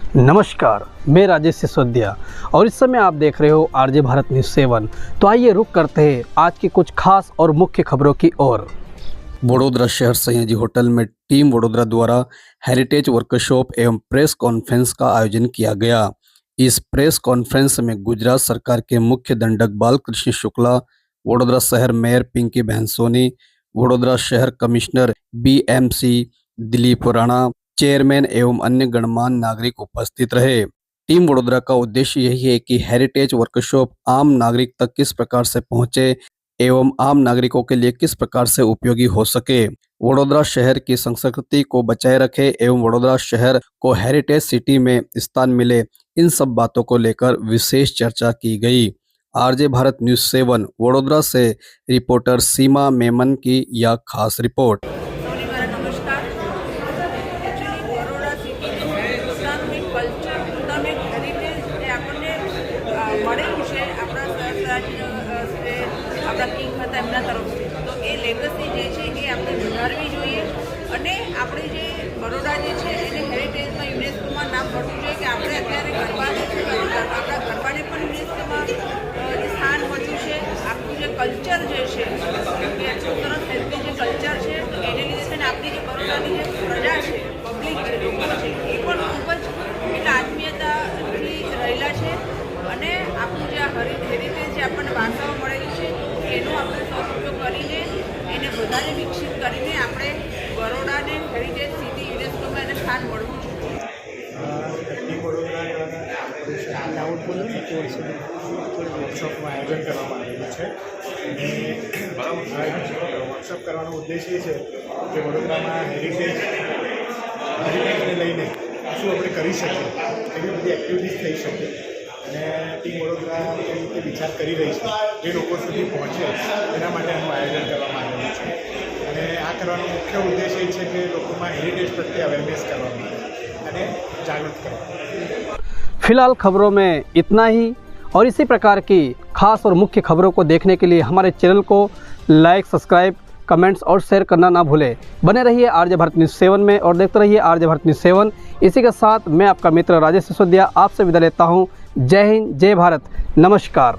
नमस्कार, मैं राजेश सिसोदिया और इस समय आप देख रहे हो आरजे भारत न्यूज़ 7। तो आइए रुक करते हैं आज की कुछ खास और मुख्य खबरों की ओर। वडोदरा शहर सयाजी होटल में टीम वडोदरा द्वारा हेरिटेज वर्कशॉप एवं प्रेस कॉन्फ्रेंस का आयोजन किया गया। इस प्रेस कॉन्फ्रेंस में गुजरात सरकार के मुख्य दंडक बालकृष्ण शुक्ला, वडोदरा शहर मेयर पिंकी बहन सोनी, वडोदरा शहर commissioner BMC Dilip Rana, chairman एवं अन्य गणमान्य नागरिक उपस्थित रहे। टीम वडोदरा का उद्देश्य यही है कि हेरिटेज वर्कशॉप आम नागरिक तक किस प्रकार से पहुंचे एवं आम नागरिकों के लिए किस प्रकार से उपयोगी हो सके, वडोदरा शहर की संस्कृति को बचाए रखे एवं वडोदरा शहर को हेरिटेज सिटी में स्थान मिले, इन सब बातों को लेकर विशेष चर्चा की गई। आरजे भारत न्यूज़ 7 वडोदरा से रिपोर्टर सीमा मेमन की यह खास रिपोर्ट। આપણા કિંગ હતા એમના તરફથી તો એ લેગસી જે છે એ આપણે વધારવી જોઈએ અને આપણે જે બરોડા જે છે એને હેરિટેજમાં યુનેસ્કોમાં નામ મળવું જોઈએ કે આપણે અત્યારે ગરબા જે છે આપણા ગરબાને પણ યુનેસ્કોમાં સ્થાન મળ્યું છે। આપણું જે કલ્ચર જે છે એ આટલું સરસ હેલ્ધી જે કલ્ચર છે તો એને લીધે છે ને આપણી જે બરોડાની જે પ્રજા છે પબ્લિક લોકો છે એ પણ ખૂબ જ એટલે આત્મીયતાથી રહેલા છે અને આપણું જે હેરિટેજ જે આપણને વારસાઓ મળેલી છે એનો આપણે સદુપયોગ કરીને એને વધારે વિકસિત કરીને આપણે બરોડાને હેરિટેજ સિટી યુનેસ્કોમાં એને સ્થાન મળવું જોઈએ। વર્કશોપનું આયોજન કરવામાં આવેલું છે અને વર્કશોપ કરવાનો ઉદ્દેશ એ છે કે વડોદરામાં હેરિટેજને લઈને શું આપણે કરી શકીએ, એવી બધી એક્ટિવિટીઝ થઈ શકે અને ટીમ વડોદરા એ રીતે વિચાર કરી રહી છે જે લોકો સુધી પહોંચે એના માટે આનું આયોજન કરવામાં આવેલું છે અને આ કરવાનો મુખ્ય ઉદ્દેશ એ છે કે લોકોમાં હેરિટેજ પ્રત્યે અવેરનેસ કરવામાં આવે અને જાગૃત કરવામાં। फिलहाल खबरों में इतना ही और इसी प्रकार की खास और मुख्य खबरों को देखने के लिए हमारे चैनल को लाइक, सब्सक्राइब, कमेंट्स और शेयर करना ना भूलें। बने रहिए आरजे भारत न्यूज़ 7 में और देखते रहिए आरजे भारत न्यूज़ 7। इसी के साथ मैं आपका मित्र राजेश सिसोदिया आपसे विदा लेता हूँ। जय हिंद, जय भारत, नमस्कार।